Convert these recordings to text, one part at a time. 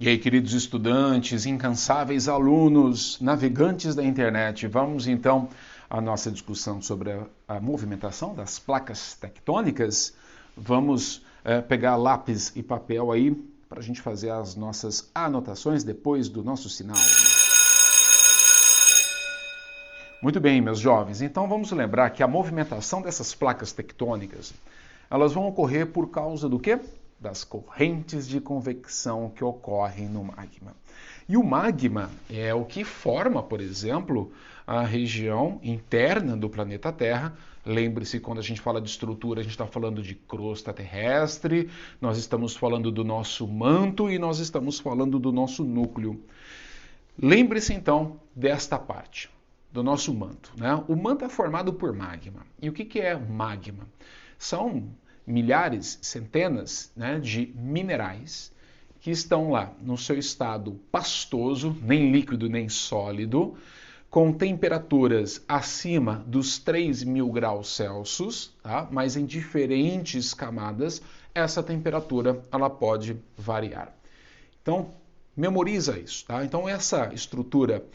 E aí, queridos estudantes, incansáveis alunos, navegantes da internet, vamos então à nossa discussão sobre a movimentação das placas tectônicas. Vamos pegar lápis e papel aí para a gente fazer as nossas anotações depois do nosso sinal. Muito bem, meus jovens, então vamos lembrar que a movimentação dessas placas tectônicas, elas vão ocorrer por causa do quê? Das correntes de convecção que ocorrem no magma. E o magma é o que forma, por exemplo, a região interna do planeta Terra. Lembre-se, quando a gente fala de estrutura, a gente está falando de crosta terrestre, nós estamos falando do nosso manto e nós estamos falando do nosso núcleo. Lembre-se, então, desta parte, do nosso manto, né? O manto é formado por magma. E o que é magma? São milhares, centenas, né, de minerais que estão lá no seu estado pastoso, nem líquido nem sólido, com temperaturas acima dos 3.000 graus Celsius, tá? Mas em diferentes camadas, essa temperatura ela pode variar. Então, memoriza isso, tá? Então, essa estrutura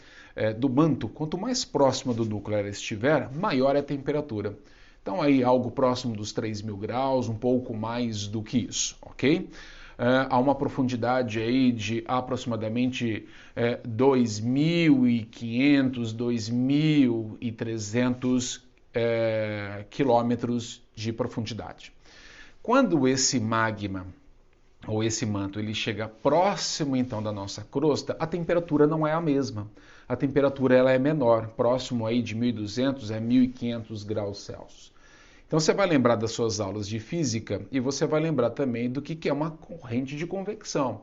do manto, quanto mais próxima do núcleo ela estiver, maior é a temperatura. Então, aí algo próximo dos 3.000 graus, um pouco mais do que isso, ok? Há uma profundidade aí de aproximadamente 2.500, 2.300 quilômetros de profundidade. Quando esse magma ou esse manto ele chega próximo então da nossa crosta, a temperatura não é a mesma. A temperatura ela é menor, próximo aí de 1.200 a 1.500 graus Celsius. Então você vai lembrar das suas aulas de física e você vai lembrar também do que é uma corrente de convecção.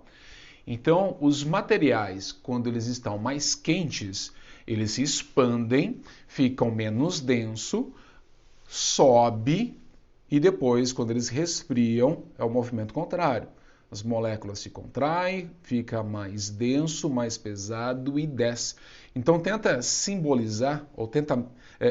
Então, os materiais, quando eles estão mais quentes, eles se expandem, ficam menos denso, sobe e depois, quando eles resfriam, é o movimento contrário. As moléculas se contraem, fica mais denso, mais pesado e desce. Então tenta simbolizar ou tenta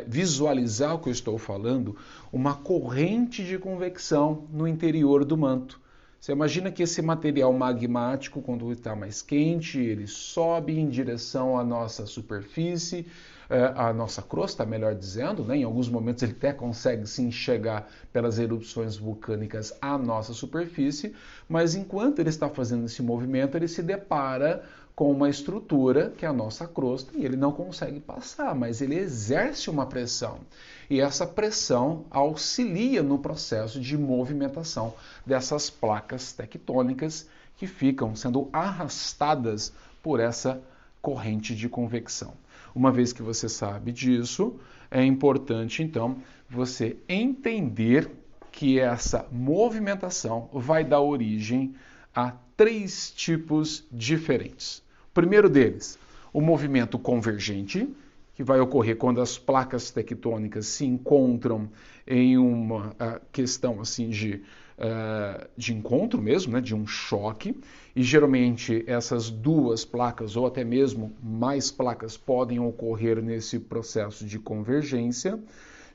visualizar o que eu estou falando, uma corrente de convecção no interior do manto. Você imagina que esse material magmático, quando está mais quente, ele sobe em direção à nossa superfície, à nossa crosta, melhor dizendo, né? Em alguns momentos ele até consegue sim chegar pelas erupções vulcânicas à nossa superfície, mas enquanto ele está fazendo esse movimento, ele se depara com uma estrutura que é a nossa crosta e ele não consegue passar, mas ele exerce uma pressão. E essa pressão auxilia no processo de movimentação dessas placas tectônicas que ficam sendo arrastadas por essa corrente de convecção. Uma vez que você sabe disso, é importante então você entender que essa movimentação vai dar origem a 3 tipos diferentes. O primeiro deles, o movimento convergente, que vai ocorrer quando as placas tectônicas se encontram em uma questão assim de encontro mesmo, né, de um choque, e geralmente essas duas placas ou até mesmo mais placas podem ocorrer nesse processo de convergência.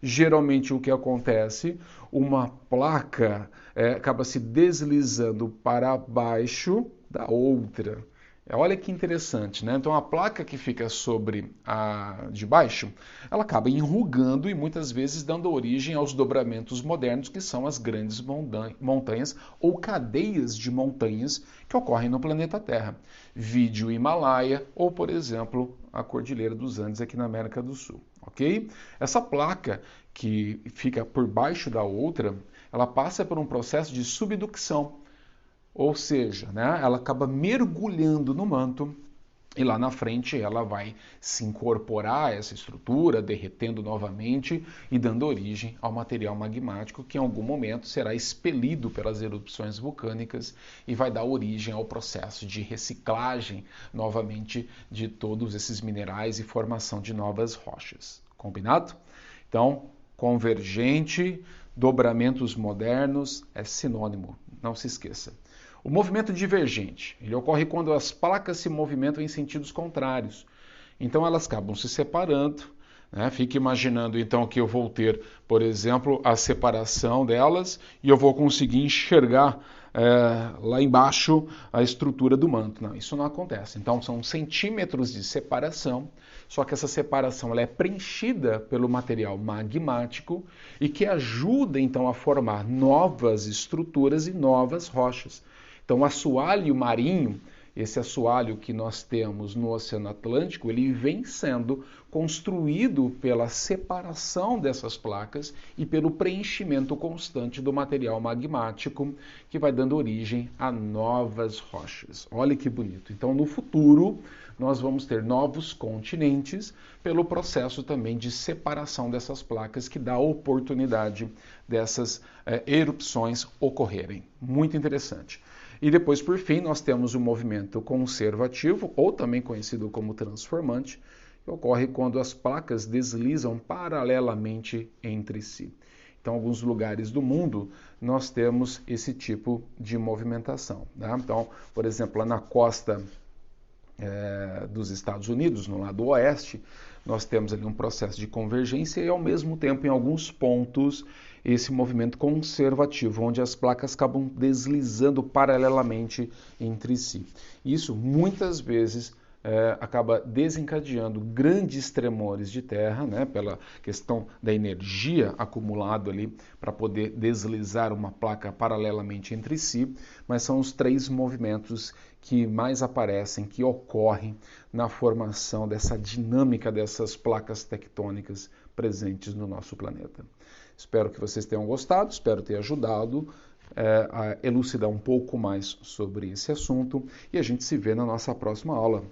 Geralmente o que acontece, uma placa acaba se deslizando para baixo da outra. Olha que interessante, né? Então a placa que fica sobre a de baixo, ela acaba enrugando e muitas vezes dando origem aos dobramentos modernos, que são as grandes montanhas ou cadeias de montanhas que ocorrem no planeta Terra. Vide o Himalaia ou, por exemplo, a Cordilheira dos Andes aqui na América do Sul. Ok? Essa placa que fica por baixo da outra, ela passa por um processo de subducção, ou seja, né, ela acaba mergulhando no manto e lá na frente ela vai se incorporar a essa estrutura, derretendo novamente e dando origem ao material magmático que em algum momento será expelido pelas erupções vulcânicas e vai dar origem ao processo de reciclagem novamente de todos esses minerais e formação de novas rochas. Combinado? Então, convergente, dobramentos modernos é sinônimo, não se esqueça. O movimento divergente, ele ocorre quando as placas se movimentam em sentidos contrários. Então elas acabam se separando, né? Fique imaginando então que eu vou ter, por exemplo, a separação delas e eu vou conseguir enxergar lá embaixo a estrutura do manto. Não, isso não acontece. Então são centímetros de separação, só que essa separação ela é preenchida pelo material magmático e que ajuda então a formar novas estruturas e novas rochas. Então o assoalho marinho, esse assoalho que nós temos no Oceano Atlântico, ele vem sendo construído pela separação dessas placas e pelo preenchimento constante do material magmático, que vai dando origem a novas rochas. Olha que bonito. Então, no futuro, nós vamos ter novos continentes pelo processo também de separação dessas placas que dá a oportunidade dessas erupções ocorrerem. Muito interessante. E depois, por fim, nós temos o movimento conservativo, ou também conhecido como transformante, que ocorre quando as placas deslizam paralelamente entre si. Então, em alguns lugares do mundo, nós temos esse tipo de movimentação. Tá? Então, por exemplo, lá na costa dos Estados Unidos, no lado oeste, nós temos ali um processo de convergência e, ao mesmo tempo, em alguns pontos, esse movimento conservativo, onde as placas acabam deslizando paralelamente entre si. Isso, muitas vezes, acaba desencadeando grandes tremores de terra, né, pela questão da energia acumulada ali para poder deslizar uma placa paralelamente entre si, mas são os três movimentos que mais aparecem, que ocorrem na formação dessa dinâmica dessas placas tectônicas presentes no nosso planeta. Espero que vocês tenham gostado, espero ter ajudado a elucidar um pouco mais sobre esse assunto e a gente se vê na nossa próxima aula.